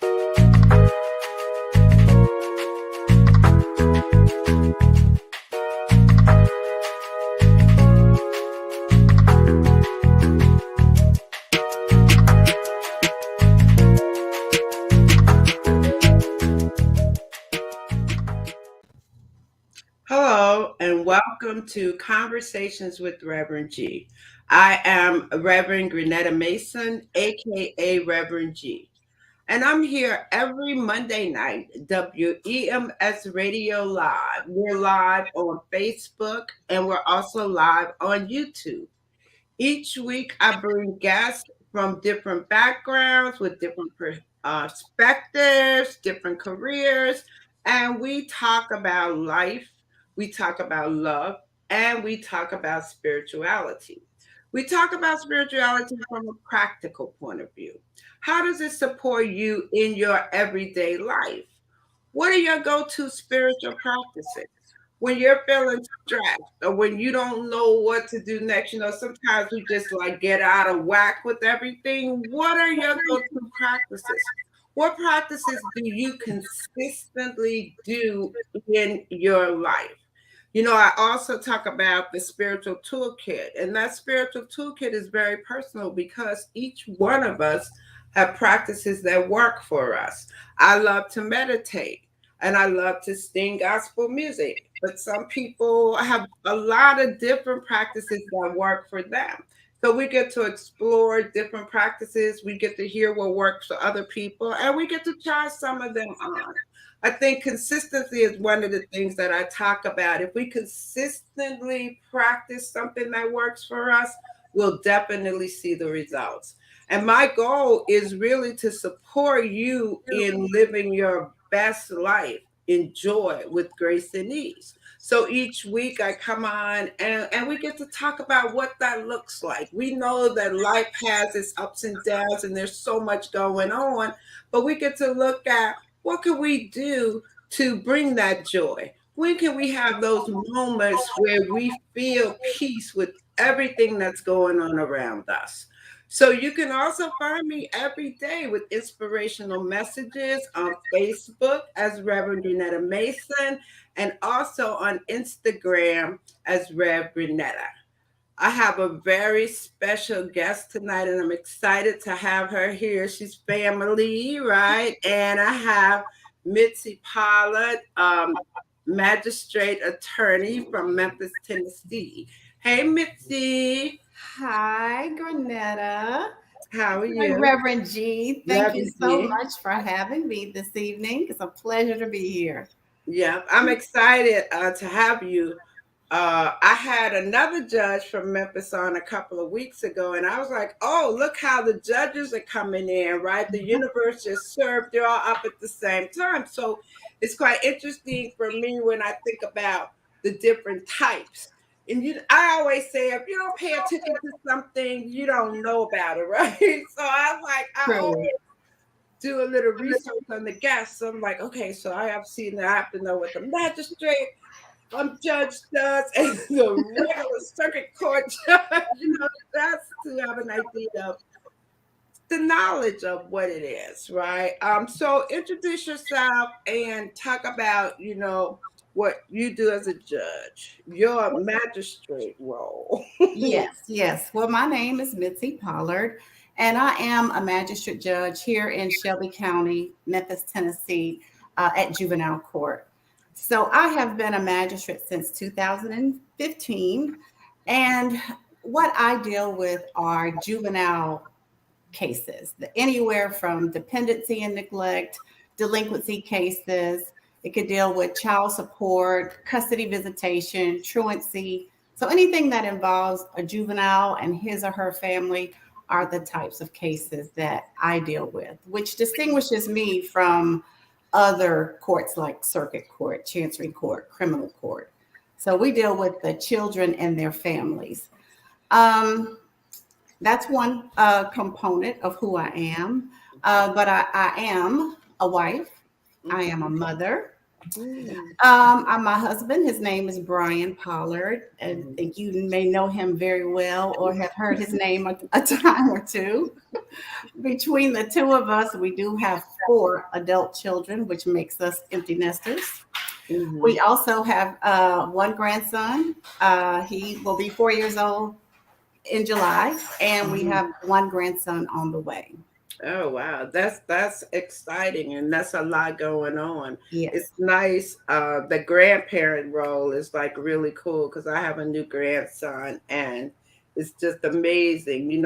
Hello, and welcome to Conversations with Reverend G. I am Reverend Grenetta Mason, aka Reverend G. And I'm here every Monday night, WEMS Radio Live. We're live on Facebook and we're also live on YouTube. Each week, I bring guests from different backgrounds with different perspectives, different careers, and we talk about life, we talk about love, and we talk about spirituality. We talk about spirituality from a practical point of view. How does it support you in your everyday life? What are your go to spiritual practices? When you're feeling stressed or when you don't know what to do next, sometimes we just like get out of whack with everything. What are your go to practices? What practices do you consistently do in your life? I also talk about the spiritual toolkit, and that spiritual toolkit is very personal because each one of us have practices that work for us. I love to meditate and I love to sing gospel music, but some people have a lot of different practices that work for them. So we get to explore different practices, we get to hear what works for other people, and we get to try some of them on. I think consistency is one of the things that I talk about. If we consistently practice something that works for us, we'll definitely see the results. And my goal is really to support you in living your best life in joy with grace and ease. So each week I come on and we get to talk about what that looks like. We know that life has its ups and downs and there's so much going on, but we get to look at what can we do to bring that joy? When can we have those moments where we feel peace with everything that's going on around us? So you can also find me every day with inspirational messages on Facebook as Reverend Grenetta Mason and also on Instagram as Rev Grenetta. I have a very special guest tonight, and I'm excited to have her here. She's family, right? And I have Mitzi Pollard, magistrate attorney from Memphis, Tennessee. Hey, Mitzi. Hi, Grenetta. How are Hi, you? Reverend G. Thank you Reverend so G. much for having me this evening. It's a pleasure to be here. Yeah, I'm excited to have you. I had another judge from Memphis on a couple of weeks ago, and I was like, oh, look how the judges are coming in, right? The universe just served, they're all up at the same time. So it's quite interesting for me when I think about the different types. And I always say, if you don't pay attention to something, you don't know about it, right? So I was like, I True. always do a little research on the guests. So I'm like, okay, so I have seen that. I have to know what the magistrate judge does and the regular circuit court judge. That's to have an idea of the knowledge of what it is, right? So introduce yourself and talk about, what you do as a judge, your magistrate role. Yes. Well, my name is Mitzi Pollard, and I am a magistrate judge here in Shelby County, Memphis, Tennessee, at juvenile court. So I have been a magistrate since 2015, and what I deal with are juvenile cases, anywhere from dependency and neglect, delinquency cases. It could deal with child support, custody visitation, truancy. So anything that involves a juvenile and his or her family are the types of cases that I deal with, which distinguishes me from other courts like circuit court, chancery court, criminal court. So we deal with the children and their families. Um, that's one component of who I am. But I am a wife. I am a mother. Mm, My husband, his name is Brian Pollard. And I mhm, think you may know him very well or have heard his name a time or two. Between the two of us, we do have four adult children, which makes us empty nesters. We mhm. also have one grandson. He will be 4 years old in July, and we Mhm. have one grandson on the way. Oh wow, that's exciting, and that's a lot going on. It's Yes, nice. The grandparent role is like really cool because I have a new grandson, and it's just amazing.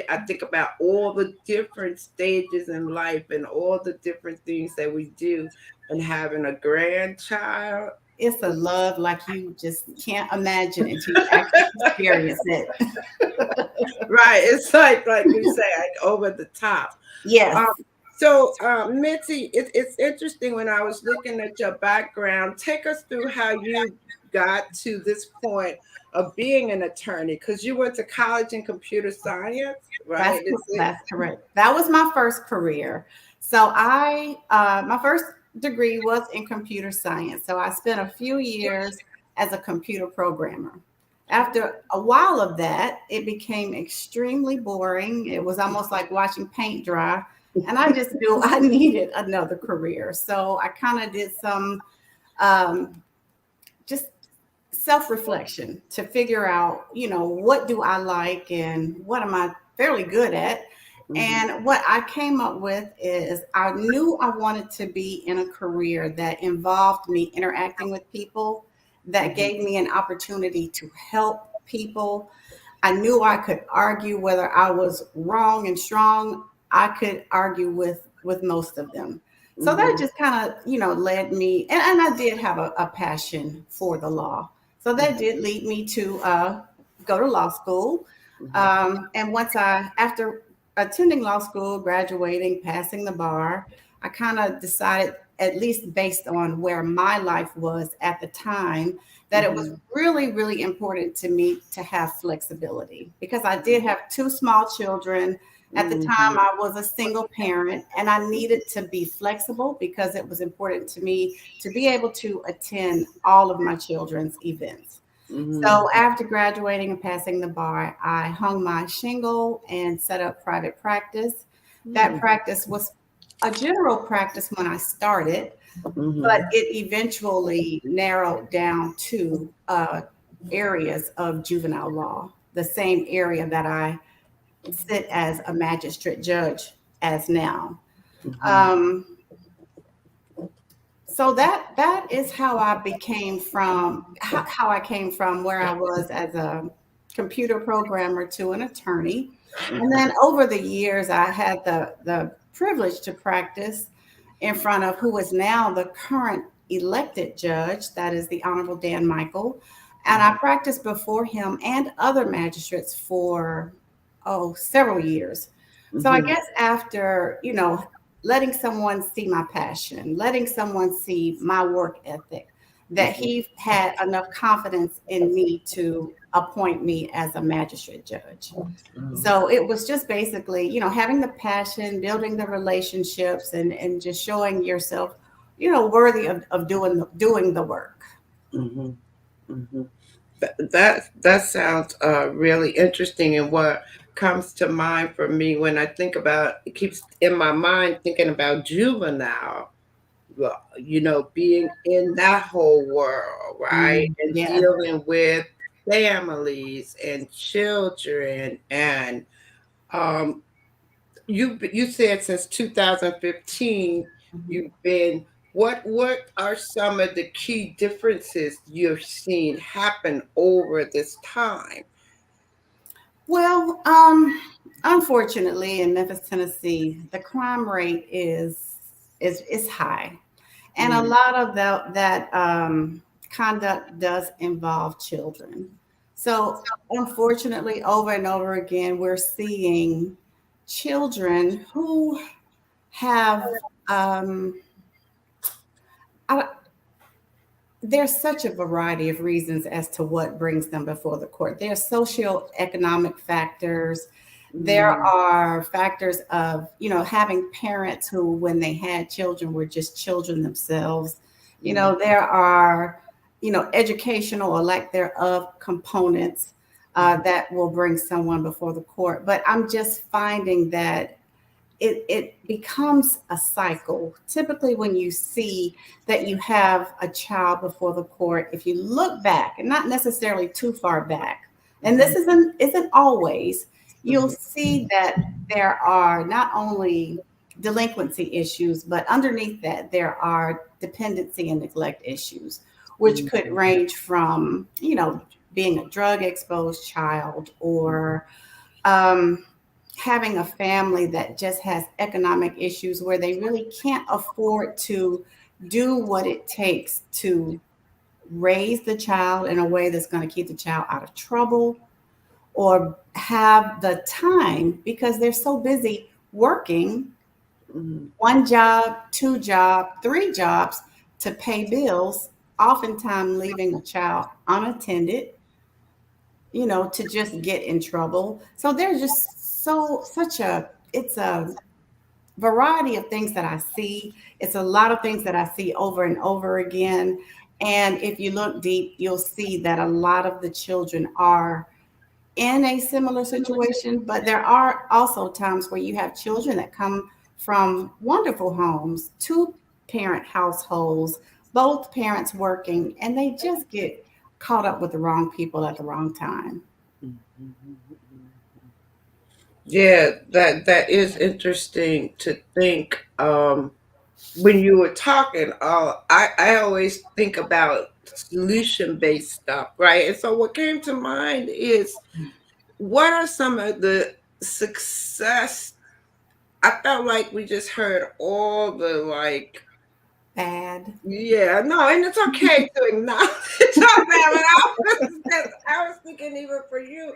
I think about all the different stages in life and all the different things that we do, and having a grandchild. it's a love like you just can't imagine until you actually experience it. Right, it's like we say, like over the top. Yes, Um, so, Mitzi, it's interesting when I was looking at your background. Take us through how you got to this point of being an attorney, because you went to college in computer science, right? Is it? that's correct. That was my first career. So my first degree was in computer science. So I spent a few years as a computer programmer. After a while of that, it became extremely boring. It was almost like watching paint dry. And I just knew I needed another career. So I kind of did some um, just self reflection to figure out, what do I like and what am I fairly good at. Mhm, And what I came up with is I knew I wanted to be in a career that involved me interacting with people, that mhm, gave me an opportunity to help people. I knew I could argue whether I was wrong and strong. I could argue with most of them. So that mhm, just kind of, led me, and I did have a passion for the law. So that did lead me to go to law school. mhm, And after attending law school, graduating, passing the bar, I kind of decided, at least based on where my life was at the time, that it was mhm, really, really important to me to have flexibility because I did have two small children. At the time, mhm, I was a single parent and I needed to be flexible because it was important to me to be able to attend all of my children's events. mhm, So after graduating and passing the bar, I hung my shingle and set up private practice. That mhm, practice was a general practice when I started, but mhm, it eventually narrowed down to areas of juvenile law, the same area that I sit as a magistrate judge as now. mhm, Um, so that is how I became from how I came from where I was as a computer programmer to an attorney. And mhm, then over the years, I had the privilege to practice in front of who is now the current elected judge, that is the Honorable Dan Michael. And I mhm, practiced before him and other magistrates for, several years. So I mhm, guess after, letting someone see my passion, letting someone see my work ethic, that mhm, he had enough confidence in me to appoint me as a magistrate judge. mhm. So it was just basically, having the passion, building the relationships, and just showing yourself, worthy of doing the work. Mhm, mhm. That sounds really interesting. And what comes to mind for me when I think about it keeps in my mind thinking about juvenile law, being in that whole world, right? And Yes. dealing with families and children. And um, you said since 2015 you've been. What are some of the key differences you've seen happen over this time? Well, unfortunately, in Memphis, Tennessee, the crime rate is high, and a Mm, lot of that conduct does involve children. So, unfortunately, over and over again, we're seeing children who have um, I, there's such a variety of reasons as to what brings them before the court. There are socioeconomic factors. There mm, are factors of, having parents who, when they had children, were just children themselves. There are, educational or lack thereof components that will bring someone before the court. But I'm just finding that it becomes a cycle. Typically, when you see that you have a child before the court, if you look back, and not necessarily too far back, and this isn't always, you'll see that there are not only delinquency issues, but underneath that there are dependency and neglect issues, which could range from being a drug exposed child, or um, having a family that just has economic issues where they really can't afford to do what it takes to raise the child in a way that's going to keep the child out of trouble, or have the time because they're so busy working one job, two job, three jobs to pay bills, oftentimes leaving a child unattended, to just get in trouble. So there's just such a it's a variety of things that I see. It's a lot of things that I see over and over again. And if you look deep, you'll see that a lot of the children are in a similar situation, but there are also times where you have children that come from wonderful homes, two parent households, both parents working, and they just get caught up with the wrong people at the wrong time. Yeah, that is interesting to think. When you were talking, I always think about solution based stuff, right? And so what came to mind is, what are some of the success? I felt like we just heard all the, like, Bad. yeah, no, and it's okay to acknowledge all that, but I was thinking, even for you,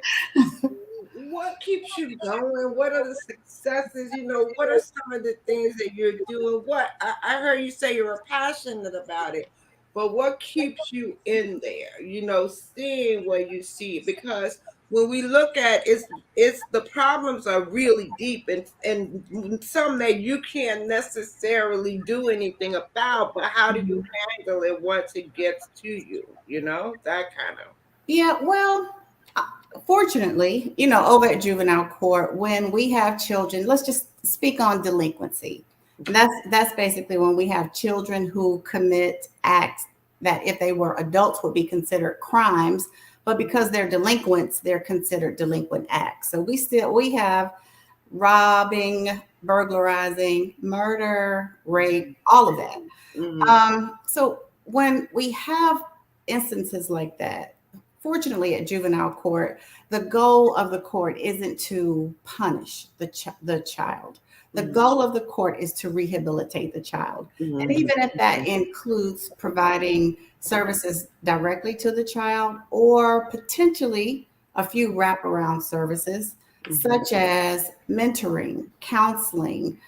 what keeps you going? What are the successes? What are some of the things that you're doing? I heard you say you're passionate about it, but what keeps you in there? Seeing where you see, because when we look at it's the problems are really deep, and some that you can't necessarily do anything about. But how do you handle it once it gets to you? That kind of. Yeah, well, uh, fortunately, over at juvenile court, when we have children, let's just speak on delinquency. And that's basically when we have children who commit acts that if they were adults would be considered crimes, but because they're delinquents, they're considered delinquent acts. So we have robbing, burglarizing, murder, rape, all of that. So when we have instances like that, fortunately at juvenile court, the goal of the court isn't to punish the child. The goal of the court is to rehabilitate the child. And even if that includes providing services directly to the child, or potentially a few wraparound services, such as mentoring, counseling.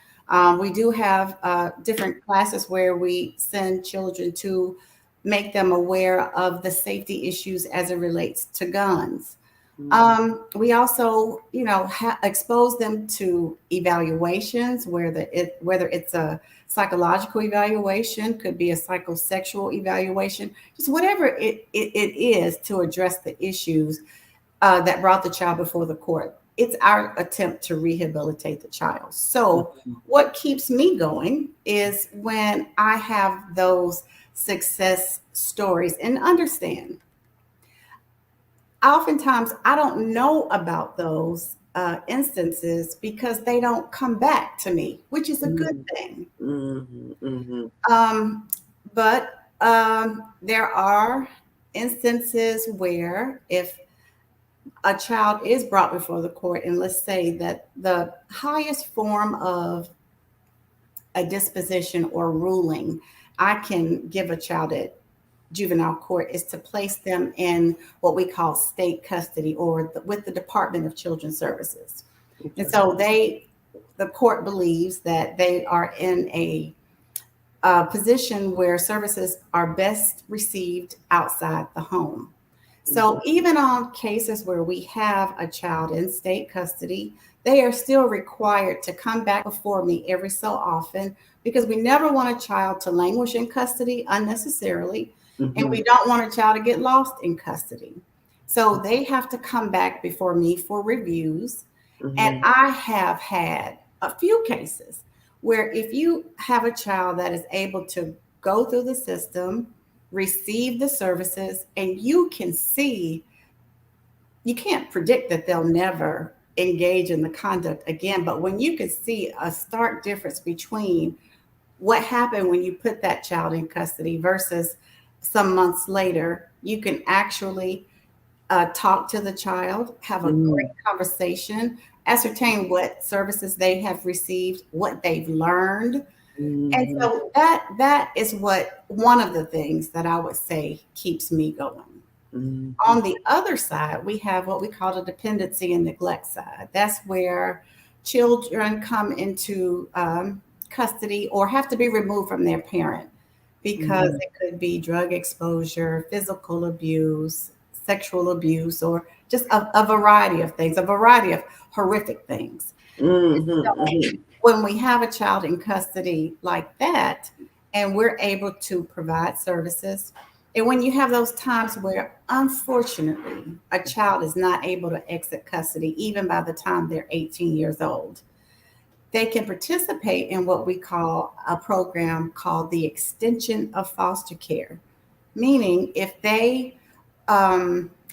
We do have different classes where we send children to make them aware of the safety issues as it relates to guns. We also, expose them to evaluations, whether it's a psychological evaluation, could be a psychosexual evaluation, just whatever it is to address the issues that brought the child before the court. It's our attempt to rehabilitate the child. So, what keeps me going is when I have those success stories, and understand, oftentimes I don't know about those instances because they don't come back to me, which is a good thing. Um, but there are instances where if a child is brought before the court, and let's say that the highest form of a disposition or ruling I can give a child at juvenile court is to place them in what we call state custody, or with the Department of Children's Services. And so the court believes that they are in a position where services are best received outside the home. So even on cases where we have a child in state custody, they are still required to come back before me every so often because we never want a child to languish in custody unnecessarily, and we don't want a child to get lost in custody. So they have to come back before me for reviews. And I have had a few cases where if you have a child that is able to go through the system, receive the services, and you can see, you can't predict that they'll never engage in the conduct again, but when you can see a stark difference between what happened when you put that child in custody versus some months later, you can actually talk to the child, have a great conversation, ascertain what services they have received, what they've learned. And so that is what one of the things that I would say keeps me going. On the other side, we have what we call the dependency and neglect side. That's where children come into custody or have to be removed from their parent because it could be drug exposure, physical abuse, sexual abuse, or just a variety of things, a variety of horrific things. So when we have a child in custody like that, and we're able to provide services, and when you have those times where, unfortunately, a child is not able to exit custody, even by the time they're 18 years old, they can participate in what we call a program called the extension of foster care. Meaning, if they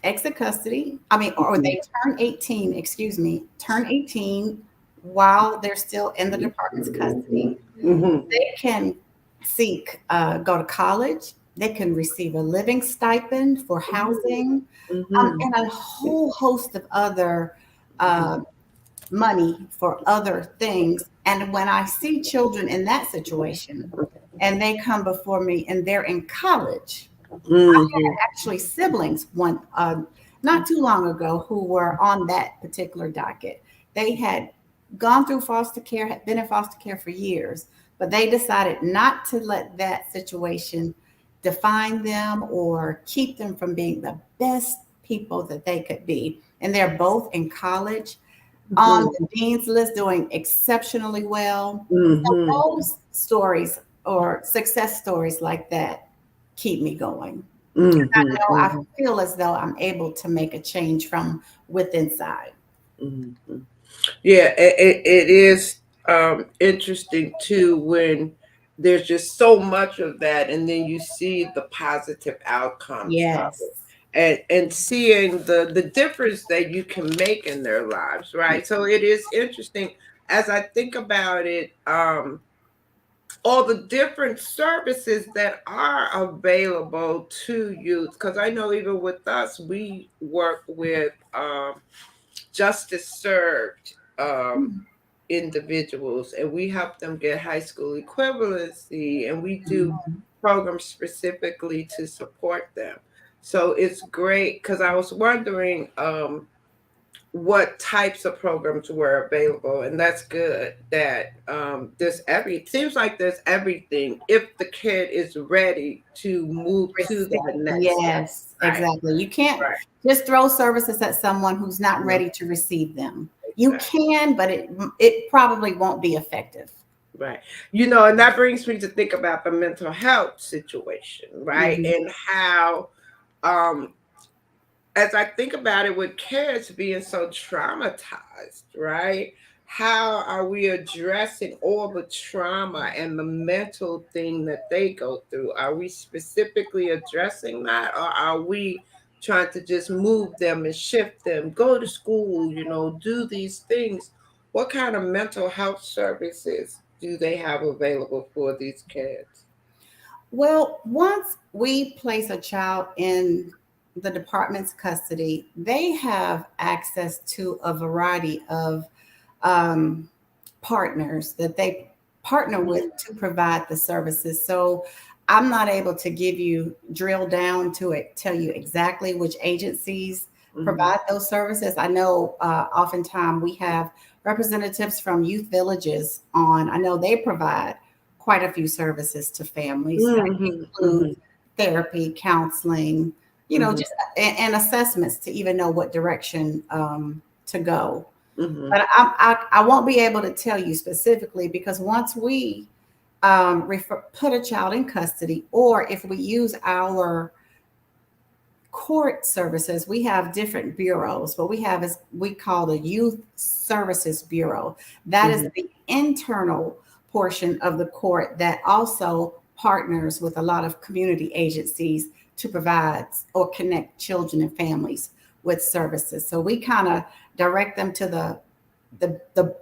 exit custody, I mean, or they turn 18, excuse me, turn 18 while they're still in the department's custody, they can seek, go to college, they can receive a living stipend for housing, and a whole host of other money for other things. And when I see children in that situation and they come before me and they're in college, I had actually siblings one not too long ago who were on that particular docket. They had gone through foster care, had been in foster care for years, but they decided not to let that situation define them or keep them from being the best people that they could be. And they're both in college on the dean's list doing exceptionally well. So those stories or success stories like that keep me going. I know I feel as though I'm able to make a change from within inside. Yeah, it is interesting too when there's just so much of that, and then you see the positive outcomes of Yes. it, and seeing the difference that you can make in their lives, right? So it is interesting as I think about it. All the different services that are available to youth, because I know even with us, we work with justice served individuals, and we help them get high school equivalency, and we do programs specifically to support them. So it's great because I was wondering what types of programs were available, and that's good that there's every seems like there's everything if the kid is ready to move to that next step. Yes, Right, exactly. You can't right, just throw services at someone who's not ready to receive them. You exactly. can, but it probably won't be effective. Right. And that brings me to think about the mental health situation, right? Mhm. And how, um, as I think about it, with kids being so traumatized, right? How are we addressing all the trauma and the mental thing that they go through? Are we specifically addressing that, or are we trying to just move them and shift them, go to school, do these things? What kind of mental health services do they have available for these kids? Well, once we place a child in the department's custody, they have access to a variety of um, partners that they partner with to provide the services. So I'm not able to give you drill down to it, tell you exactly which agencies Mhm. provide those services. I know oftentimes we have representatives from youth villages on. I know they provide quite a few services to families that Mhm. include Mhm. therapy, counseling, Mhm. just and assessments to even know what direction to go. Mhm. But I won't be able to tell you specifically because once we put a child in custody, or if we use our court services, we have different bureaus. What we have is we call the Youth Services Bureau. That is Mhm. the internal portion of the court that also partners with a lot of community agencies to provide or connect children and families with services. So we kind of direct them to the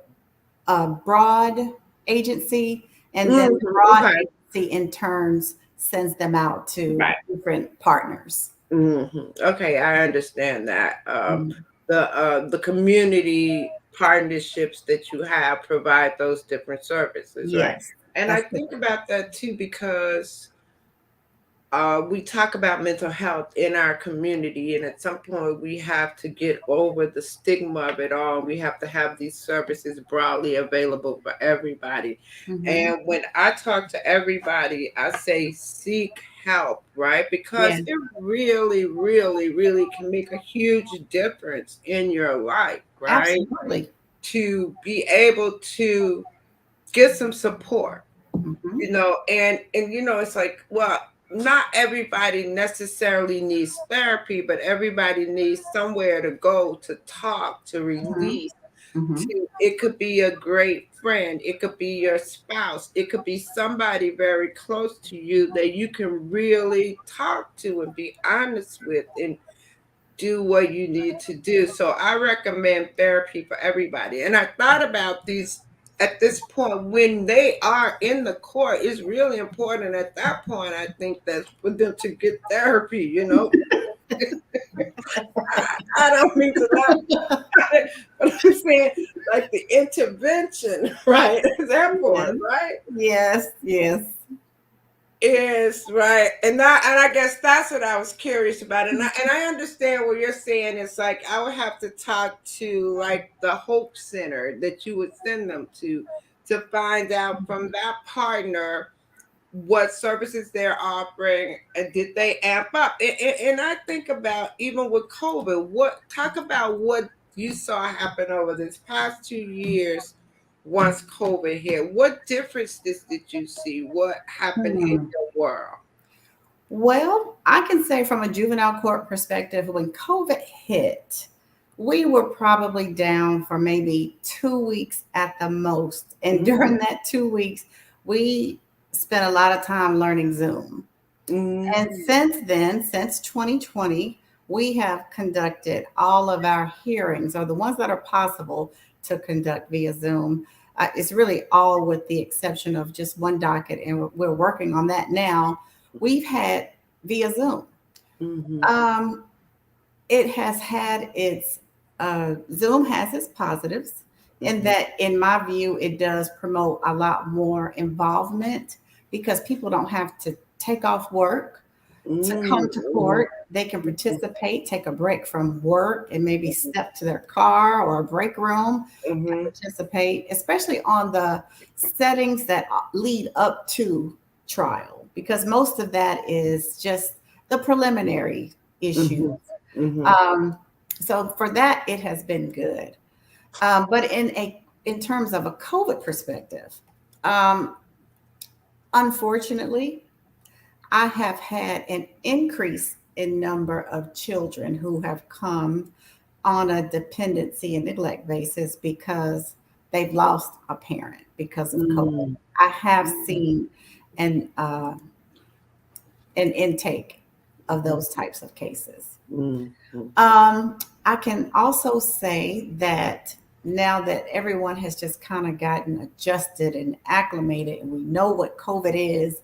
broad agency, and then the Mhm. broad Okay. agency in turns sends them out to Right. different partners. Okay, I understand that. Mhm. The community partnerships that you have provide those different services, right? Yes, And I that's think about that too because we talk about mental health in our community, and at some point, we have to get over the stigma of it all. We have to have these services broadly available for everybody. hmm And when I talk to everybody, I say seek help, right? Because yeah, it really, really, really can make a huge difference in your life, right? absolutely. To be able to get some support, hmm it's like, well, not everybody necessarily needs therapy, but everybody needs somewhere to go, to talk, to hmm release. hmm To It could be a great friend, it could be your spouse, it could be somebody very close to you that you can really talk to and be honest with and do what you need to do. So I recommend therapy for everybody. And I thought about these at this point when they are in the court. It's really important at that point, I think, that for them to get therapy. I don't mean to laugh, but I'm saying like the intervention, right? That Yes, part, right? yes, yes. Is right, and I guess that's what I was curious about, and I understand what you're saying. It's like I would have to talk to like the Hope Center that you would send them to find out from that partner what services they're offering, and did they amp up? And I think about even with COVID, what talk about what you saw happen over this past 2 years once COVID hit. What differences did you see? What happened in Hmm. your world? Well, I can say from a juvenile court perspective, when COVID hit, we were probably down for maybe 2 weeks at the most. And Mm, during that 2 weeks, we spent a lot of time learning Zoom. And mm, since then, since 2020, we have conducted all of our hearings, or the ones that are possible to conduct via Zoom. It's really all with the exception of just one docket, and we're working on that now. We've had via Zoom. mhm, Um, it has had its Zoom has its positives in mhm, that, in my view, it does promote a lot more involvement because people don't have to take off work to mm, come to court. They can participate, take a break from work, and maybe step to their car or a break room and mhm, participate, especially on the settings that lead up to trial, because most of that is just the preliminary issue. mhm, mhm, Um, so for that, it has been good. But in terms of a COVID perspective, um, unfortunately, I have had an increase in number of children who have come on a dependency and neglect basis because they've lost a parent because of COVID. mm, I have mm, seen an an intake of mhm, those types of cases. mm, mhm, I can also say that now that everyone has just kind of gotten adjusted and acclimated, and we know what COVID is,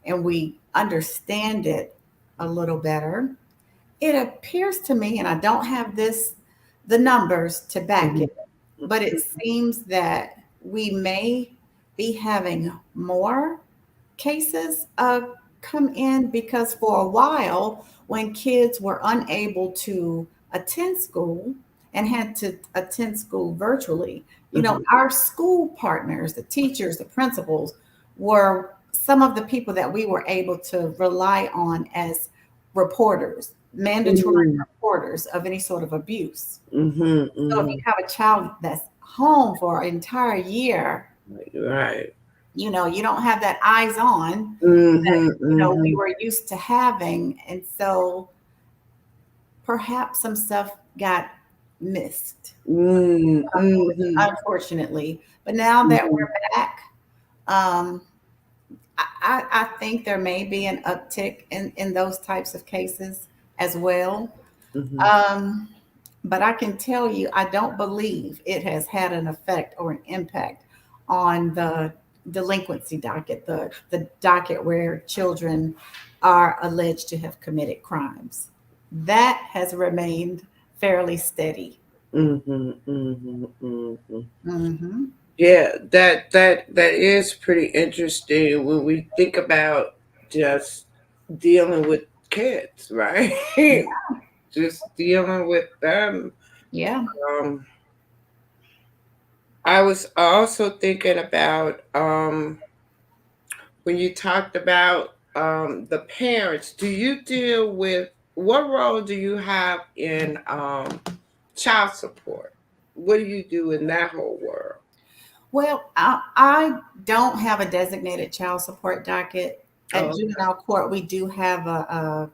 and we understand it a little better, it appears to me, and I don't have the numbers to back mhm, it, but it seems that we may be having more cases come in because for a while, when kids were unable to attend school and had to attend school virtually, mhm, our school partners, the teachers, the principals, were some of the people that we were able to rely on as reporters mandatory Mm-hmm. reporters of any sort of abuse. Mm-hmm. So if you Mm-hmm. have a child that's home for an entire year, Right. you don't have that eyes on that, Mm-hmm. we Mm-hmm. were used to having. And so perhaps some stuff got missed, Mm-hmm. unfortunately. But now that Mm-hmm. we're back, um, I think there may be an uptick in those types of cases as well. Mm-hmm. Um, but I can tell you, I don't believe it has had an effect or an impact on the delinquency docket, the docket where children are alleged to have committed crimes. That has remained fairly steady. Mm-hmm. Mm-hmm. Mm-hmm. Hmm. Yeah, that is pretty interesting when we think about just dealing with kids, right? Yeah, Just dealing with them. yeah. Um, I was also thinking about when you talked about the parents. Do you deal with what role do you have in child support? What do you do in that whole world? Well, I don't have a designated child support docket. At Oh, juvenile court, we do have a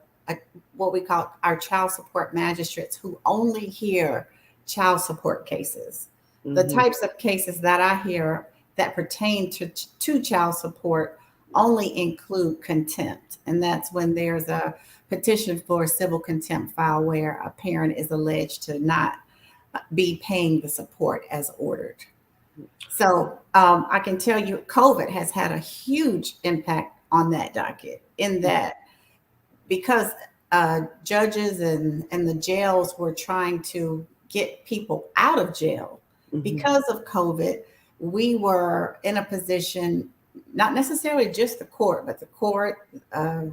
what we call our child support magistrates who only hear child support cases. The okay. types of cases that I hear that pertain to child support only include contempt, and that's when there's a petition for civil contempt file where a parent is alleged to not be paying the support as ordered. So I can tell you, COVID has had a huge impact on that docket. In that, because judges and the jails were trying to get people out of jail Mm-hmm. because of COVID, we were in a position, not necessarily just the court, but the court, uh,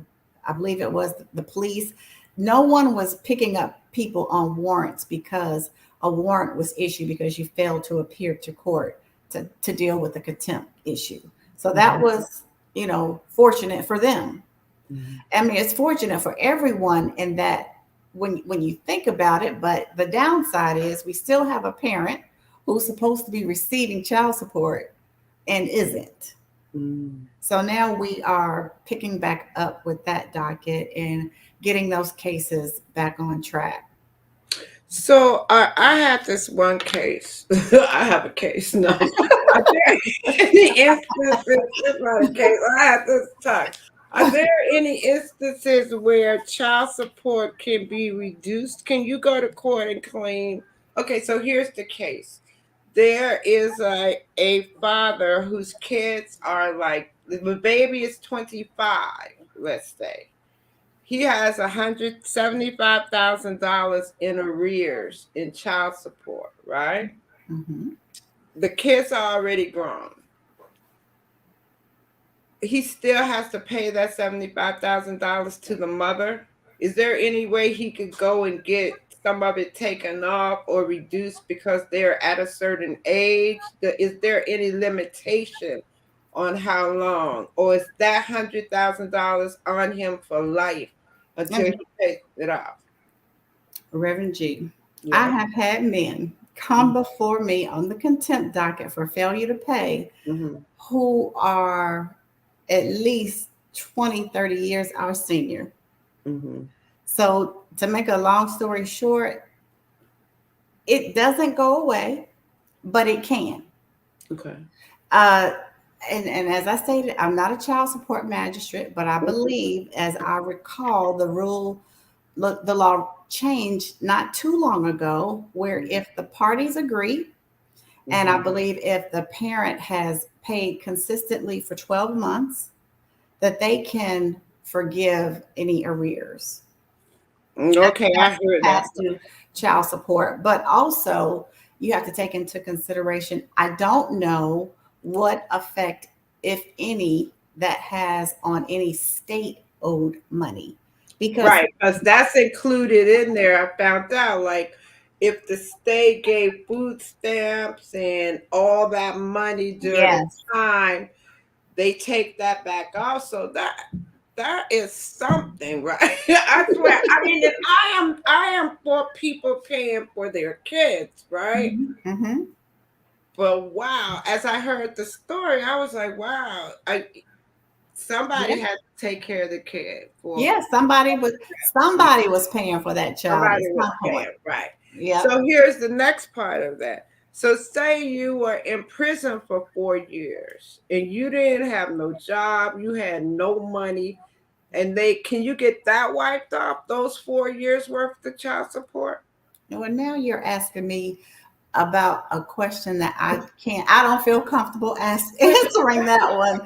I believe it was the police. No one was picking up people on warrants because a warrant was issued because you failed to appear to court to deal with the contempt issue. So that Mm-hmm. was, fortunate for them. Mm-hmm. I mean, it's fortunate for everyone in that when you think about it, but the downside is we still have a parent who's supposed to be receiving child support and isn't. Mm-hmm. So now we are picking back up with that docket and getting those cases back on track. So I had this one case. I have a case. No, are there any instances? It's not a case. I have this talk. Are there any instances where child support can be reduced? Can you go to court and claim? Okay, so here's the case. There is a father whose kids are like the baby is 25, let's say. He has $175,000 in arrears in child support, right? Hmm. The kids are already grown. He still has to pay that $75,000 to the mother. Is there any way he could go and get some of it taken off or reduced because they're at a certain age? Is there any limitation on how long? Or is that $100,000 on him for life until And he pays it off? Reverend G, I Yeah. have had men come Mhm. before me on the contempt docket for failure to pay Mhm. who are at least 20, 30 years our senior. Mhm. So, to make a long story short, it doesn't go away, but it can. Okay. Uh, and as I stated, I'm not a child support magistrate, but I believe, as I recall, the law changed not too long ago, where if the parties agree, and I Mhm. believe if the parent has paid consistently for 12 months, that they can forgive any arrears. Okay, I That's heard that. past due child support. But also, you have to take into consideration, I don't know what effect, if any, that has on any state owed money. Because, Right, because that's included in there. I found out, like, if the state gave food stamps and all that money during the yes, time, they take that back off. So that is something, right? I swear. I mean, and I am for people paying for their kids, right? Mm-hmm. But wow, as I heard the story, I was like, wow, somebody Yeah. had to take care of the kid for Yeah, somebody was paying for that child at somebody was some point. paying, right? Yep. So here's the next part of that. So say you were in prison for 4 years and you didn't have no job, you had no money, and they can you get that wiped off those 4 years worth of child support? Well, now you're asking me about a question that I don't feel comfortable answering that one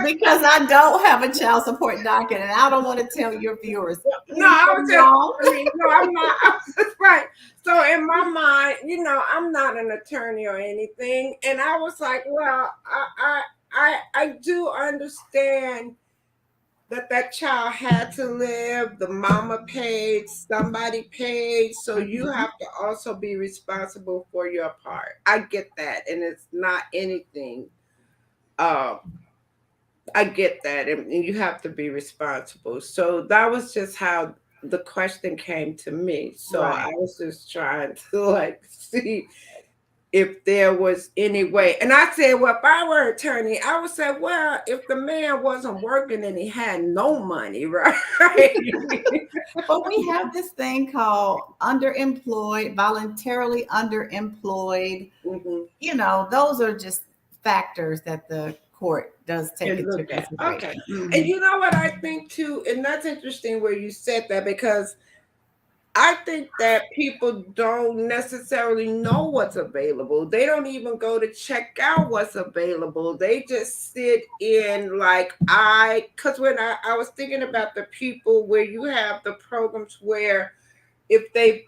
because I don't have a child support docket and I don't want to tell your viewers No, I was anything just, wrong. I mean, no, I'm not. I was just right. So in my mind, I'm not an attorney or anything, and I was like, well, I do understand that that child had to live. The mama paid, somebody paid, so you Mhm. have to also be responsible for your part. I get that, and it's not anything. Um, I get that, and you have to be responsible. So that was just how the question came to me. So I Right. was just trying to like see if there was any way. And I said, well, if I were attorney, I would say, well, if the man wasn't working and he had no money, right? But we have this thing called underemployed, voluntarily underemployed. Hmm. Those are just factors that the court does take And into look at consideration. okay. And Mhm. you know what I think too, and that's interesting where you said that because I think that people don't necessarily know what's available. They don't even go to check out what's available. They just sit in because when I was thinking about the people where you have the programs where if they've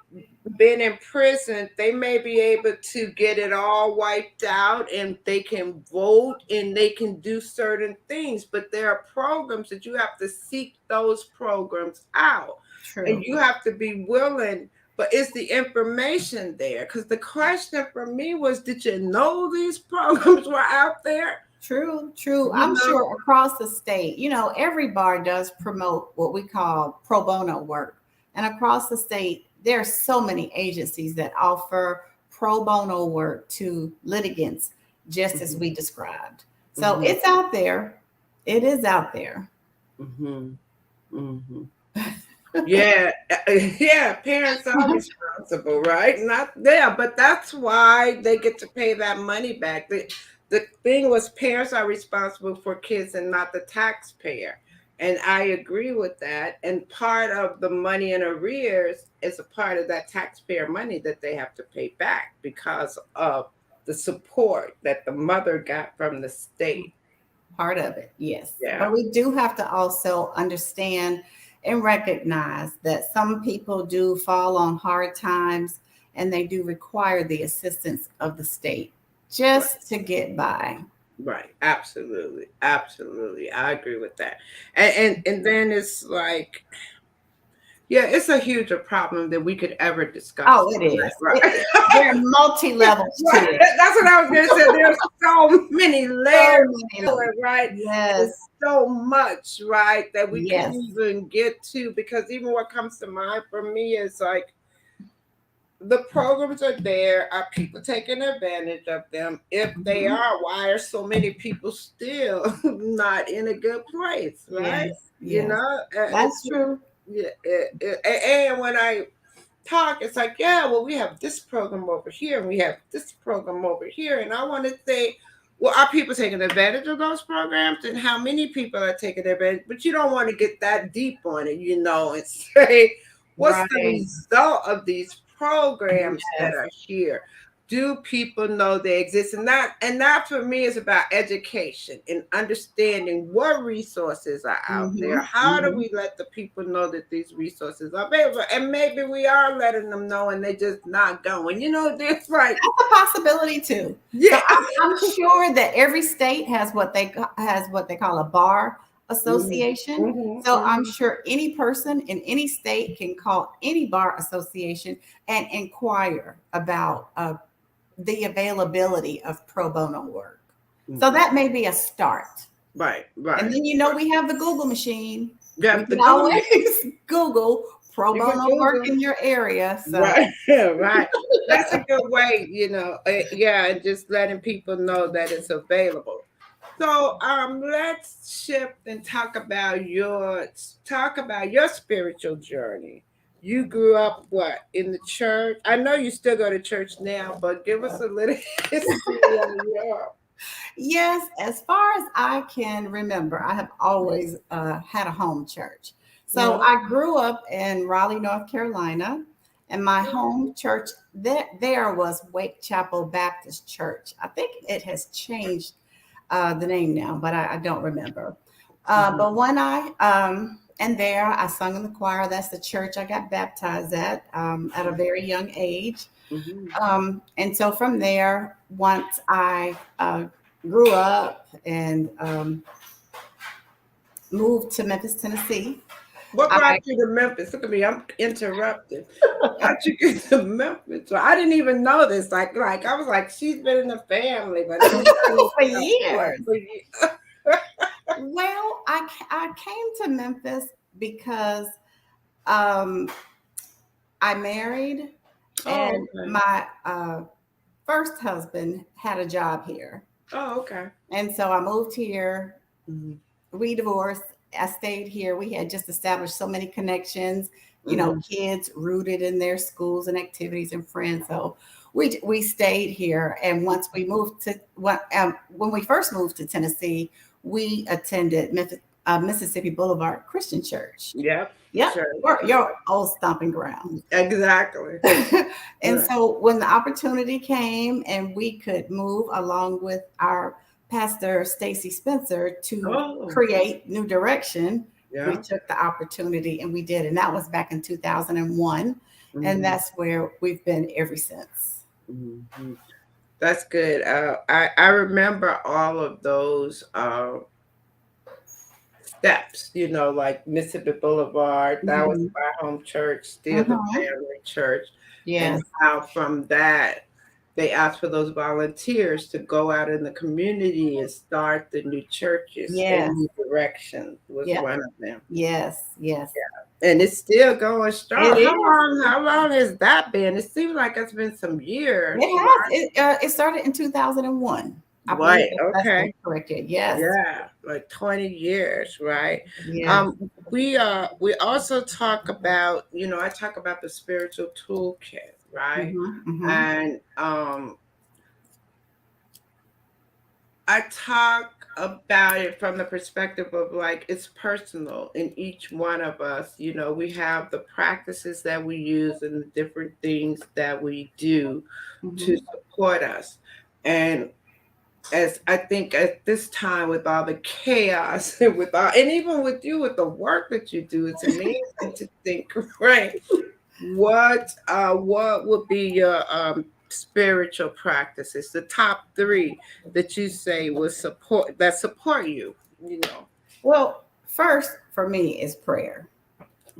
been in prison, they may be able to get it all wiped out and they can vote and they can do certain things. But there are programs that you have to seek those programs out and True. you have to be willing. But is the information there? Because the question for me was, did you know these programs were out there? True, true. You I'm know, sure across the state, every bar does promote what we call pro bono work. And across the state, there are so many agencies that offer pro bono work to litigants, just as hmm we described. So hmm it's out there. It is out there. hmm hmm Yeah, yeah, parents are responsible, right? Not there, but that's why they get to pay that money back. The thing was parents are responsible for kids and not the taxpayer. And I agree with that. And part of the money in arrears is a part of that taxpayer money that they have to pay back because of the support that the mother got from the state. Part of it, yes. Yeah, But we do have to also understand and recognize that some people do fall on hard times and they do require the assistance of the state right. just to get by. Right. Absolutely. Absolutely. I agree with that. And then it's like, yeah, it's a huger problem than we could ever discuss. Oh, it is. Right. Right. There are multi levels to Right. it. That's what I was gonna say. There's so many layers So many to levels. it, right? Yes, There's so much, right, that we couldn't yes. even get to because even what comes to mind for me is like the programs are there. Are people taking advantage of them? If they Mhm. are, why are so many people still not in a good place? Right? Yes, You yes. know, That's true. yeah. And when I talk, it's like, yeah, well, we have this program over here, and we have this program over here, and I want to say, well, are people taking advantage of those programs, and how many people are taking advantage? But you don't want to get that deep on it, and say, what's the Right. result of these programs that Yes. are here? Do people know they exist? And that for me is about education and understanding what resources are out there. Hmm. How do Hmm. we let the people know that these resources are available? And maybe we are letting them know and they just not going. There's like, That's a possibility too. So yeah. I'm sure that every state has what they call a bar Hmm. association. Hmm. So I'm Hmm. sure any person in any state can call any bar association and inquire about the availability of pro bono work. So Hmm. that may be a start. Right, And right. then we have the Google machine. You You have to can Google. always Google pro You can bono work Google. in your area. So Right, right. That's a good way, yeah, and just letting people know that it's available. So, let's shift and talk about your spiritual journey. You grew up what in the church? I know you still go to church now, but give us a little history on your. yes, as far as I can remember, I have always had a home church. So Well, I grew up in Raleigh, North Carolina, and my home church there was Wake Chapel Baptist Church. I think it has changed the name now, but I don't remember. mhm, But when and there I sung in the choir. That's the church I got baptized at a very young age. mhm. And so from there, once I grew up and moved to Memphis, Tennessee, What brought I you to Memphis? Look at me, I'm interrupted. How'd you get to Memphis? So I didn't even know this. Like I was like, she's been in the family, but I didn't see for years. for you. Well, I came to Memphis because um, I married, Oh, and okay. my first husband had a job here. Oh, okay. And so I moved here. Mhm, We divorced. I stayed here. We had just established so many connections, mhm, kids rooted in their schools and activities and friends. So we stayed here. And once we moved to when we first moved to Tennessee, we attended Mississippi Boulevard Christian Church. yep. Yep, Sure. your old stomping ground. Exactly. And Right. so when the opportunity came and we could move along with our pastor Stacy Spencer to Oh, create New Direction, we yeah. took the opportunity and we did. And that was back in 2001. And Mhm, that's where we've been ever since. mhm. That's good. I remember all of those steps, like Mississippi Boulevard. That was Hmm. my home church, still the Hmm. family church. And Yes. how from that, they asked for those volunteers to go out in the community and start the new churches, and Yes. New Direction was Yep. one of them. Yes. Yes. And it's still going strong. It How is. long? How long has that been? It seems like it's been some years. It has. It started in 2001. I believe Right. that's Okay. correct. Yes. Yeah, like 20 years, right? Yes. We also talk about, I talk about the spiritual toolkit, right? Mhm, mhm, And I talk about it from the perspective of like it's personal in each one of us. We have the practices that we use and the different things that we do to mhm. support us. And as I think at this time with all the chaos and and even with you with the work that you do, it's amazing to think, right? What would be your spiritual practices, the top three that you say will support you, you know. Well, first for me is prayer.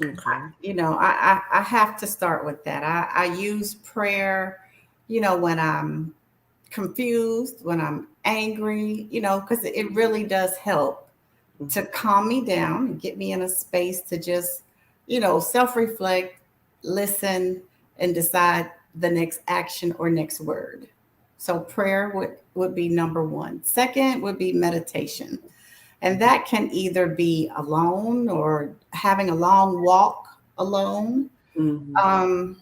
Okay. I have to start with that. I use prayer, when I'm confused, when I'm angry, because it really does help to calm me down and get me in a space to just, self reflect, listen, and decide the next action or next word. So prayer would be number one. Second would be meditation. And that can either be alone or having a long walk alone. Mm-hmm. Um,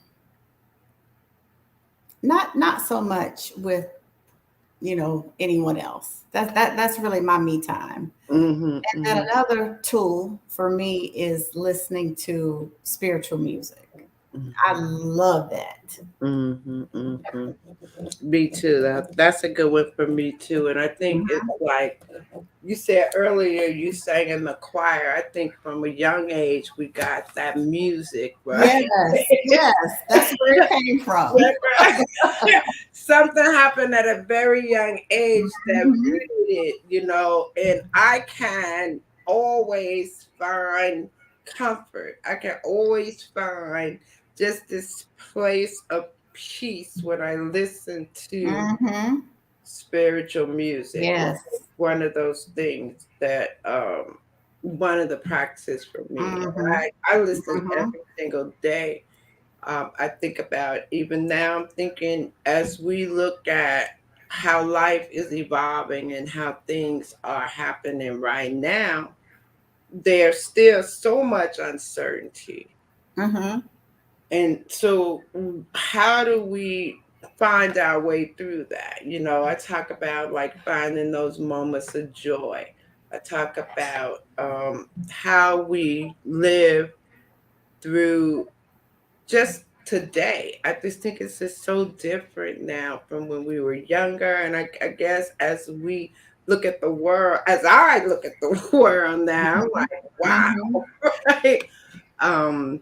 not so much with anyone else. That's really my me time. Mm-hmm. And then Mm-hmm. another tool for me is listening to spiritual music. I love that. Mm-hmm. Mm-hmm. Me too. That's a good one for me too. And I think it's like you said earlier, you sang in the choir. I think from a young age we got that music, right? Yes, yes, that's where it came from. Something happened at a very young age that Mhm. rooted, and I can always find comfort. I can always find just this place of peace when I listen to Mhm. spiritual music. It's Yes. one of those things that one of the practices for me. Mm-hmm. I listen Mm-hmm. every single day. I think about, even now, I'm thinking as we look at how life is evolving and how things are happening right now, there's still so much uncertainty. Mm-hmm. And so, how do we find our way through that? I talk about like finding those moments of joy. I talk about how we live through just today. I just think it's just so different now from when we were younger. And I guess as we look at the world, as I look at the world now, I'm like, Mm-hmm. wow, right? Um,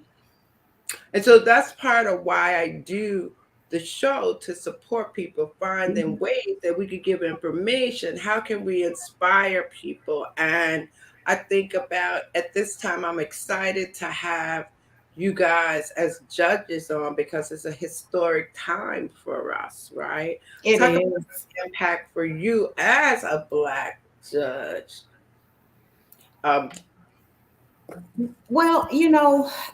and so that's part of why I do the show, to support people, finding ways that we could give information. How can we inspire people? And I think about, at this time, I'm excited to have you guys as judges on, because it's a historic time for us, right? It Talk about is. the impact for you as a Black judge. Um, Well,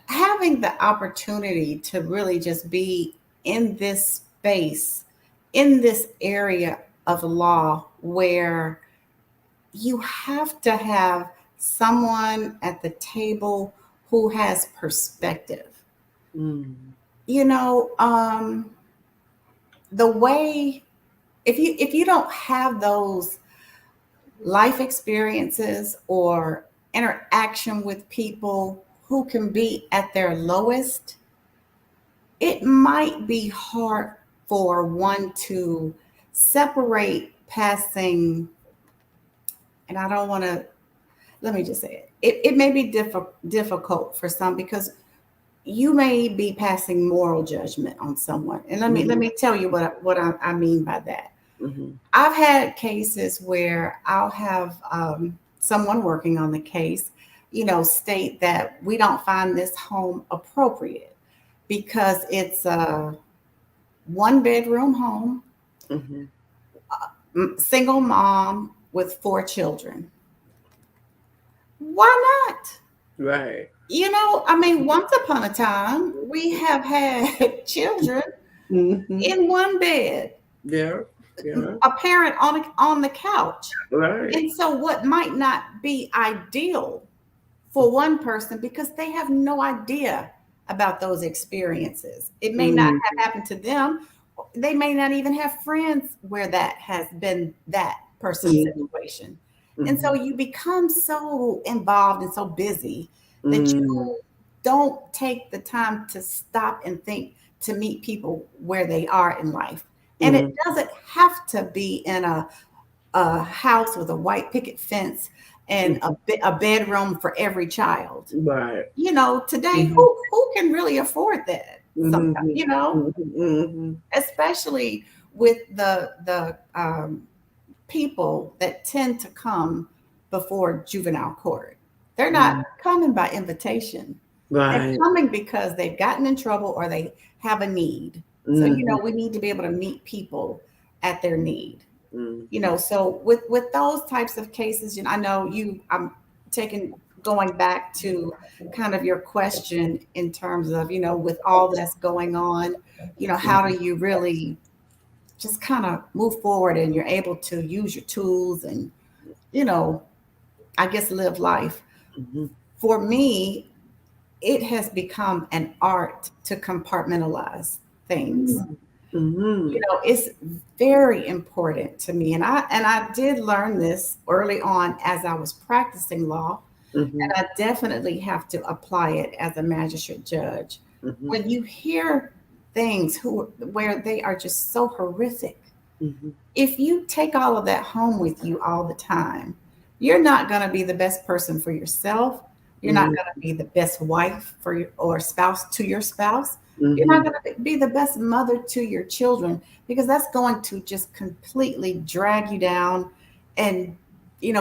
having the opportunity to really just be in this space, in this area of law where you have to have someone at the table who has perspective. mm, You know, the way if you don't have those life experiences or interaction with people who can be at their lowest, it might be hard for one to separate passing, and I don't want to, let me just say it. It may be difficult for some because you may be passing moral judgment on someone. And let me tell you what I mean by that. mhm, I've had cases where I'll have someone working on the case, state that we don't find this home appropriate because it's a one bedroom home, mhm, single mom with four children. Why not? right. I mean, once upon a time, we have had children Mhm. in one bed, Yeah, yeah, a parent on the couch. right. And so, what might not be ideal for one person because they have no idea about those experiences. It may not Mhm, have happened to them. They may not even have friends where that has been that person's mhm, situation. And so mhm, you become so involved and so busy that mm, you don't take the time to stop and think, to meet people where they are in life. And it mhm, doesn't have to be in a house with a white picket fence and mhm, a bedroom for every child. right. Today, Mhm, who can really afford that? mhm, Sometimes, mhm, mhm, especially with the people that tend to come before juvenile court. They're not mhm, coming by invitation. They're right. coming because they've gotten in trouble or they have a need. So, Mhm, we need to be able to meet people at their need. mhm, So with those types of cases, I know I'm taking going back to kind of your question in terms of, with all that's going on, how mhm, do you really just kind of move forward and you're able to use your tools and, you know, I guess live life. mhm, For me, it has become an art to compartmentalize things. mhm, mhm, It's very important to me, and I did learn this early on as I was practicing law, mhm, and I definitely have to apply it as a magistrate judge. mhm, When you hear things where they are just so horrific, mhm, if you take all of that home with you all the time, you're not going to be the best person for yourself. You're not mhm, going to be the best wife for your or spouse to your spouse. You're not mhm, going to be the best mother to your children because that's going to just completely drag you down and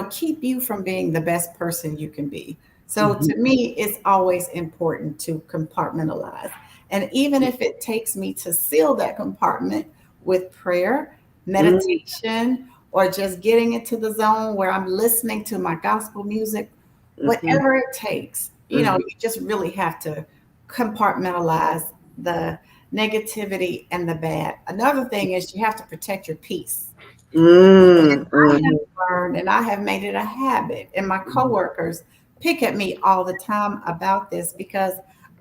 keep you from being the best person you can be. So mhm, to me, it's always important to compartmentalize. And even if it takes me to seal that compartment with prayer, meditation, or just getting into the zone where I'm listening to my gospel music whatever it takes. Mhm. You just really have to compartmentalize the negativity and the bad. Another thing is you have to protect your peace. Mm, I have mhm, learned and I have made it a habit, and my coworkers pick at me all the time about this because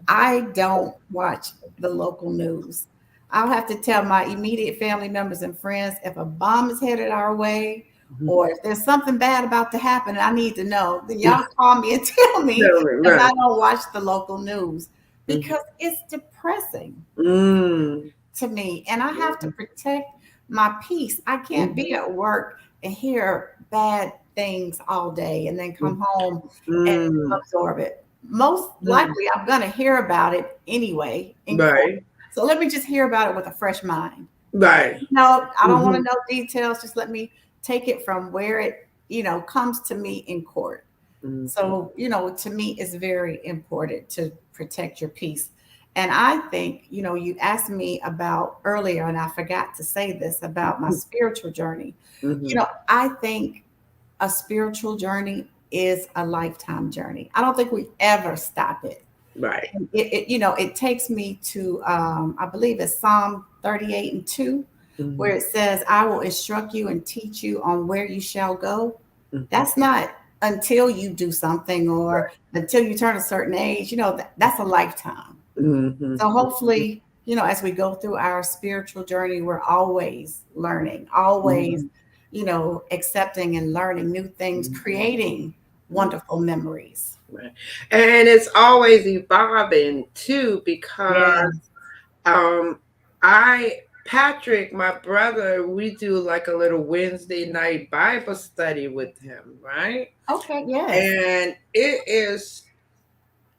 I don't watch the local news. I'll have to tell my immediate family members and friends if a bomb is headed our way mhm. or if there's something bad about to happen and I need to know, then y'all call me and tell me Totally because I right. don't watch the local news Mhm. because it's depressing Mm, to me and I have to mhm, protect my peace. I can't mhm, be at work and hear bad things all day and then come home and mm, absorb it. Most mm. likely I'm going to hear about it anyway in court. Right, So let me just hear about it with a fresh mind. right. No, I don't want to Mhm, know details. Just let me take it from where it, comes to me in court. mhm, So, to me, it's very important to protect your peace. And I think, you asked me about earlier, and I forgot to say this about my spiritual journey. mhm. I think a spiritual journey is a lifetime journey. I don't think we ever stop it. Right. It takes me to, I believe it's Psalm 38 and 2, where Mhm, it says, I will instruct you and teach you on where you shall go. mhm. That's not until you do something or until you turn a certain age, that's a lifetime. Mhm, So hopefully, as we go through our spiritual journey, we're always learning, always, mhm, accepting and learning new things, mhm, creating mhm. wonderful memories. Right. And it's always evolving too, Yeah. because um I Patrick, my brother, we do like a little Wednesday night Bible study with him, right? Okay. Yes. And it is,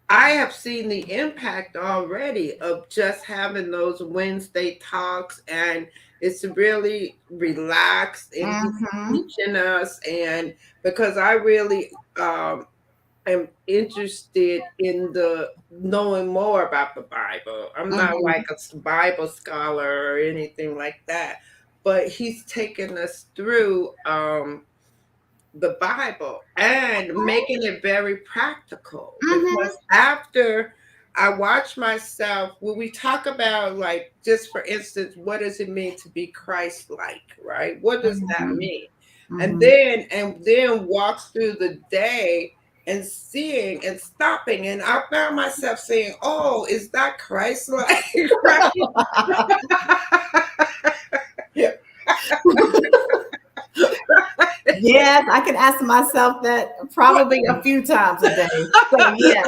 I have seen the impact already of just having those Wednesday talks, and it's really relaxed, and he's Mm-hmm. teaching us. And because I really am interested in the knowing more about the Bible. I'm not Mm-hmm. like a Bible scholar or anything like that, but he's taken us through the Bible and making it very practical, Mm-hmm. because after I watch myself, when we talk about, like, just for instance, what does it mean to be Christ-like, right? What does that Mm-hmm. mean? And Mm-hmm. then walk through the day and seeing and stopping, and I found myself saying, "Oh, is that Christ-like?" Right? Yes, I can ask myself that probably a few times a day. So yes.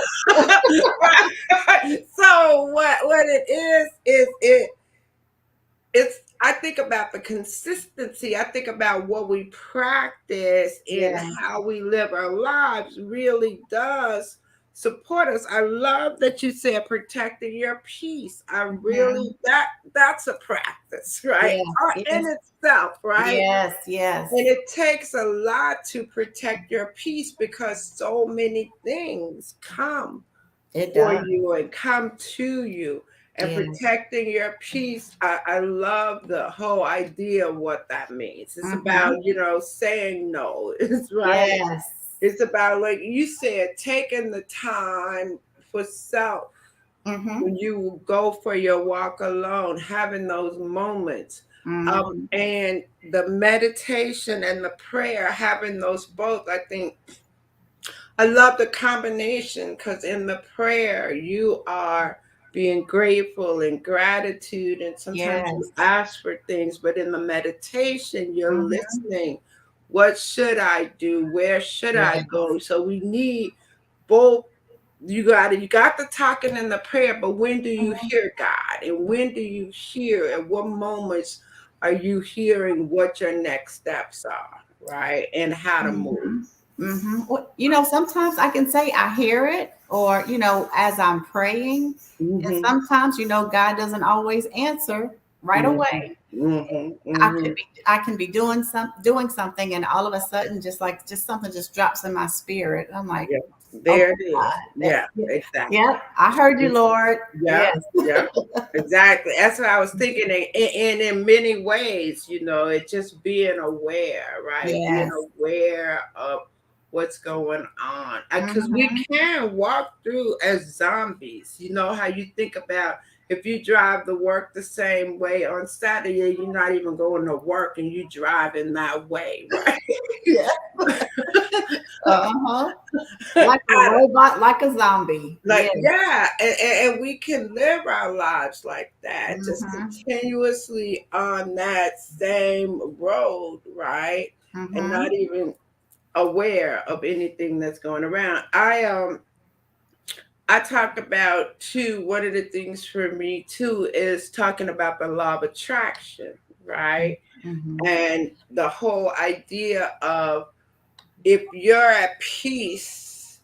Right. So what it is it's, I think about the consistency. I think about what we practice and Yeah. how we live our lives really does support us. I love that you said protecting your peace. I really, Mm-hmm. that's a practice, right? Yes. In Yes. itself, right? Yes. Yes. And it takes a lot to protect your peace, because so many things come It for does. you and come to you. And Yes. protecting your peace, I love the whole idea of what that means. It's about, Mm-hmm. saying no. It's right. Yes. It's about, like you said, taking the time for self Mm-hmm. when you go for your walk alone, having those moments. Mm-hmm. And the meditation and the prayer, having those both, I think I love the combination, because in the prayer, you are being grateful and gratitude, and sometimes you Yes. ask for things, but in the meditation, you're Mm-hmm. listening. What should I do? Where should I Yes. go? So we need both. You got the talking and the prayer, but when do you Mm-hmm. hear God? And when do you hear? At what moments are you hearing what your next steps are, right? And how to move. Mm-hmm. Mm-hmm. Well, sometimes I can say I hear it, or as I'm praying, and Hmm. sometimes God doesn't always answer right Mhm, away. mhm, I could mhm. be I can be doing something, and all of a sudden, just something just drops in my spirit. I'm like, Yeah, okay, there it is. God, Yeah, that, exactly. yeah, I heard you, Mm, Lord. yeah, Yes, yeah, exactly. That's what I was thinking. And in many ways, it's just being aware, right? Being yes, aware of what's going on. Because we Mhm. can walk through as zombies. You know how you think about if you drive to work the same way on Saturday, you're not even going to work and you driving that way, right? Yeah. Uh-huh. Like a robot, like a zombie. Like, Yes. yeah, and we can live our lives like that, just Mhm. continuously on that same road, right? And not Mhm. even aware of anything that's going around. I talk about too, one of the things for me too is talking about the law of attraction, right? Mhm. And the whole idea of if you're at peace,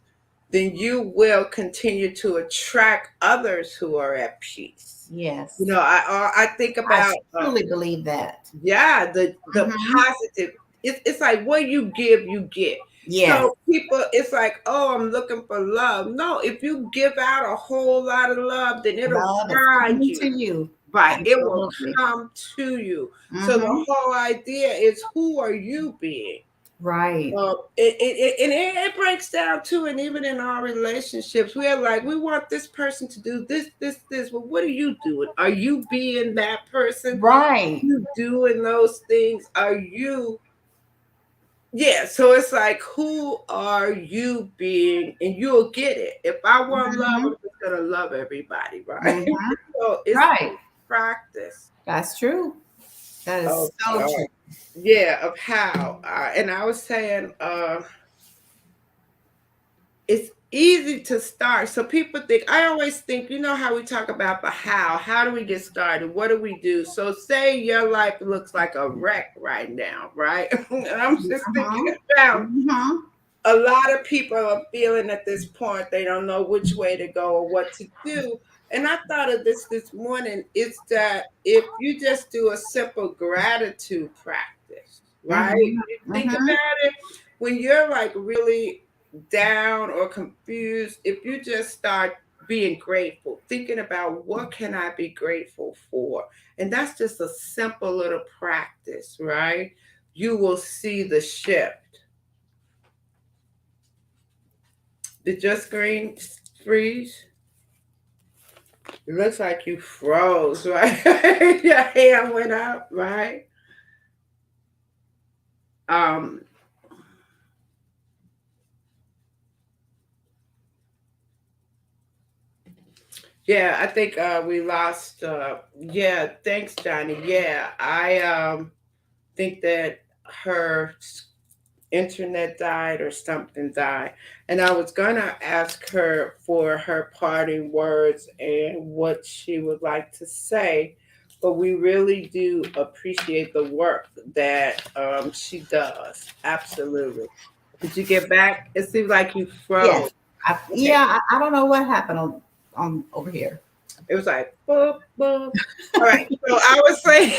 then you will continue to attract others who are at peace. You Yes. know, I think I about truly believe that. yeah, the Mhm. positive. It's like what you give, you get. Yes. So people, it's like, oh, I'm looking for love. No, if you give out a whole lot of love, then it'll Love is find coming to you. you. Right, it will Absolutely. come to you. So the Mhm. whole idea is, who are you being? Right. And it breaks down too, and even in our relationships, we're like, we want this person to do this, this, this. Well, what are you doing? Are you being that person? Right. You doing those things? Are you? Yeah. So it's like, who are you being? And you'll get it. If I want love, I'm Mhm. just gonna love everybody, right? Mhm. So it's Right. practice. That's true. That Oh is so God. true. Yeah, of how. And I was saying, it's easy to start. So people think, I always think, you know how we talk about the how do we get started? What do we do? So say your life looks like a wreck right now, right? And I'm just thinking Mhm. about Mhm. a lot of people are feeling at this point they don't know which way to go or what to do. And I thought of this morning. It's that if you just do a simple gratitude practice, right? Mhm. You think Mhm. about it when you're like really down or confused. If you just start being grateful, thinking about what can I be grateful for, and that's just a simple little practice, right? You will see the shift. Did your screen freeze? It looks like you froze, right? Your hand went up, right? Um, yeah, I think we lost. Yeah, thanks, Johnny. Yeah, I think that her internet died or something died, and I was gonna ask her for her parting words and what she would like to say, but we really do appreciate the work that she does. Absolutely. Did you get back? It seems like you froze. Yes. Okay. Yeah, I don't know what happened on over here. It was like boop boop. All right. So I was saying,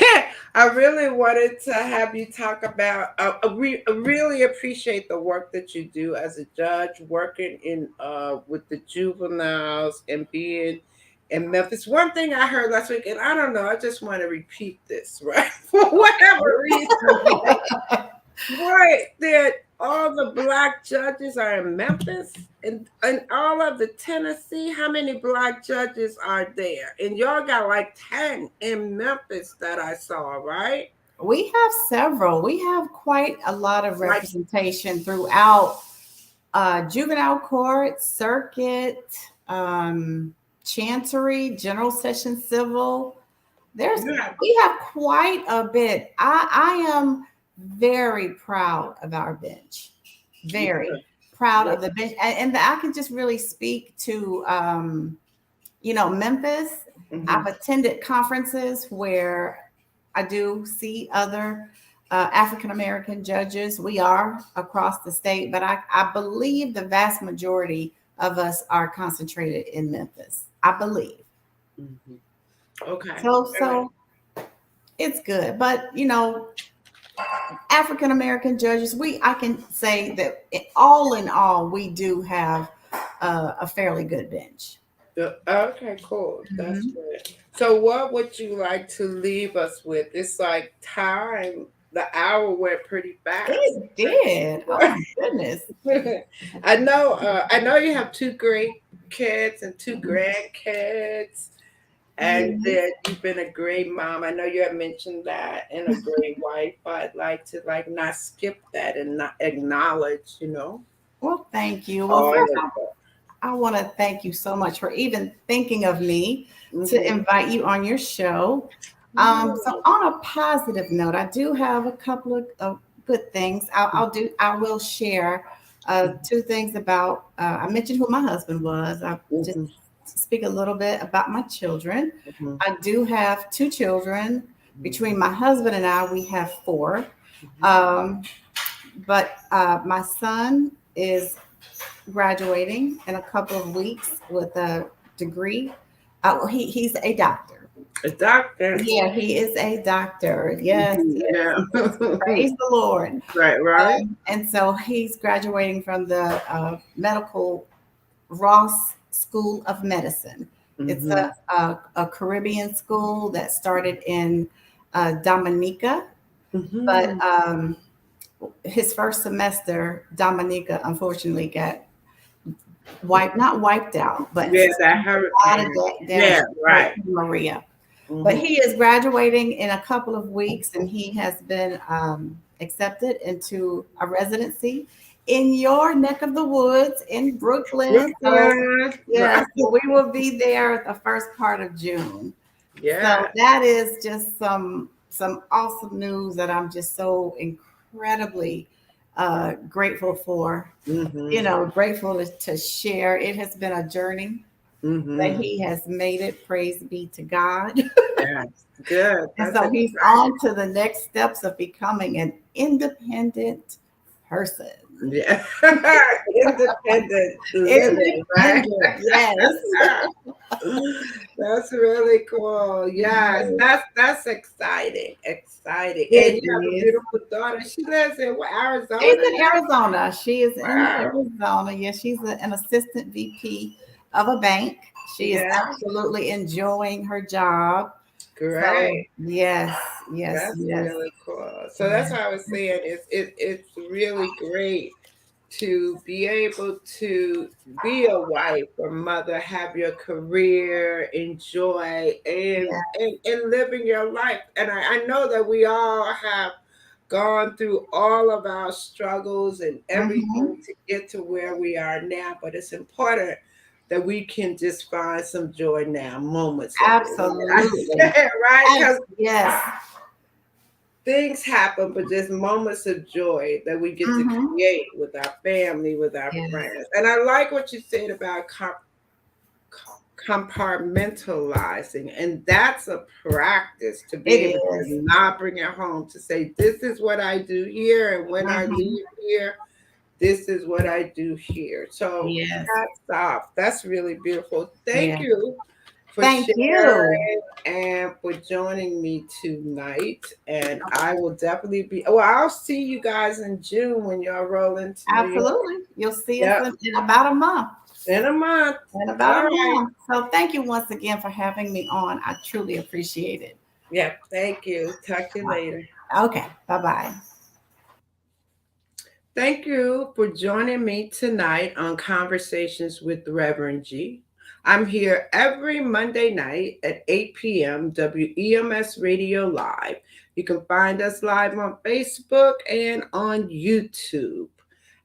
I really wanted to have you talk about. I really appreciate the work that you do as a judge, working in with the juveniles and being in Memphis. One thing I heard last week, and I don't know, I just want to repeat this, right? For whatever reason, right, that all the black judges are in Memphis and all of the Tennessee. How many black judges are there? And y'all got like 10 in Memphis that I saw, right? We have several. We have quite a lot of Like, representation throughout juvenile court, circuit, chancery, general session, civil. There's yeah, We have quite a bit. I am very proud of our bench. Very yeah, proud yeah. of the bench, and I can just really speak to Memphis. Hmm. I've attended conferences where I do see other African American judges. We are across the state, but I believe the vast majority of us are concentrated in Memphis. I believe. Hmm. Okay. So it's good. But African American judges, I can say that all in all, we do have a fairly good bench. Okay, cool. That's Mhm. good. So, what would you like to leave us with? It's like time. the hour went pretty fast. It did. Oh my goodness. I know you have two great kids and two grandkids, and Yes. that you've been a great mom. I know you have mentioned that, and a great wife. I'd like to like not skip that and not acknowledge, Well, thank you. Well, all first, of I want to thank you so much for even thinking of me to that. invite you on your show. So, Hmm. on a positive note, I do have a couple of good things. I will share two things about. I mentioned who my husband was. I just Hmm. speak a little bit about my children. Hmm. I do have two children. Between my husband and I, we have four. Hmm. Um, but my son is graduating in a couple of weeks with a degree. He's a doctor. A doctor. Yeah, he is a doctor. Yes, Mhm. yes, Yeah. yes. Praise the Lord. Right, right. And so he's graduating from the medical Ross School of Medicine. It's Hmm. a Caribbean school that started in Dominica, but Hmm. his first semester, Dominica unfortunately got not wiped out, but Yeah, that a lot of hurricane. damage Yeah, to right. Hurricane Maria. But Hmm. he is graduating in a couple of weeks, and he has been accepted into a residency in your neck of the woods in Brooklyn. So, Brooklyn. yes, Right. so we will be there the first part of June. So Yeah. that is just some awesome news that I'm just so incredibly grateful for. Hmm. Grateful to share. It has been a journey, but Hmm. he has made it. Praise be to God. Yeah. Good. And That's so he's exciting. on to the next steps of becoming an independent person. Yeah. Independent living, right? Independent, yes. That's really cool. Yes, Yes, that's exciting. Exciting. And it you have a is. beautiful daughter. She lives in what, She's Arizona in now? Arizona. She is in Wow. Arizona. Yes, she's an assistant VP of a bank. She is Yeah. absolutely enjoying her job. So, Great. yes, yes, That's yes. really cool. So that's what I was saying. It's really great to be able to be a wife or mother, have your career, enjoy, and living your life. And I know that we all have gone through all of our struggles and everything Hmm. to get to where we are now, but it's important that we can just find some joy now, moments of it. I Absolutely. said, right? Because Yes. things happen, but just moments of joy that we get to Hmm. create with our family, with our Yes. friends. And I like what you said about compartmentalizing, and that's a practice to be It able is. to not bring it home, to say, this is what I do here, and when I Hmm. leave here, this is what I do here. So Yes. hats off. That's really beautiful. Thank Yeah. you for Thank you. sharing and for joining me tonight. And I will definitely be, well, I'll see you guys in June when y'all roll into New York. Absolutely. You'll see us Yep. in about a month. In a month. In All about a right. month. So thank you once again for having me on. I truly appreciate it. Yep. Thank you. Talk to you later. Okay. Bye bye. Thank you for joining me tonight on Conversations with Reverend G. I'm here every Monday night at 8 p.m. WEMS Radio Live. You can find us live on Facebook and on YouTube.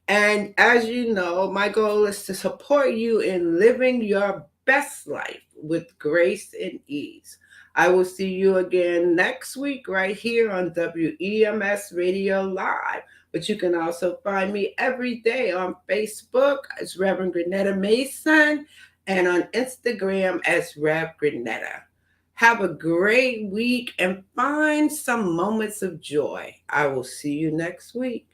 And as you know, my goal is to support you in living your best life with grace and ease. I will see you again next week right here on WEMS Radio Live. But you can also find me every day on Facebook as Reverend Grenetta Mason and on Instagram as Rev Grenetta. Have a great week and find some moments of joy. I will see you next week.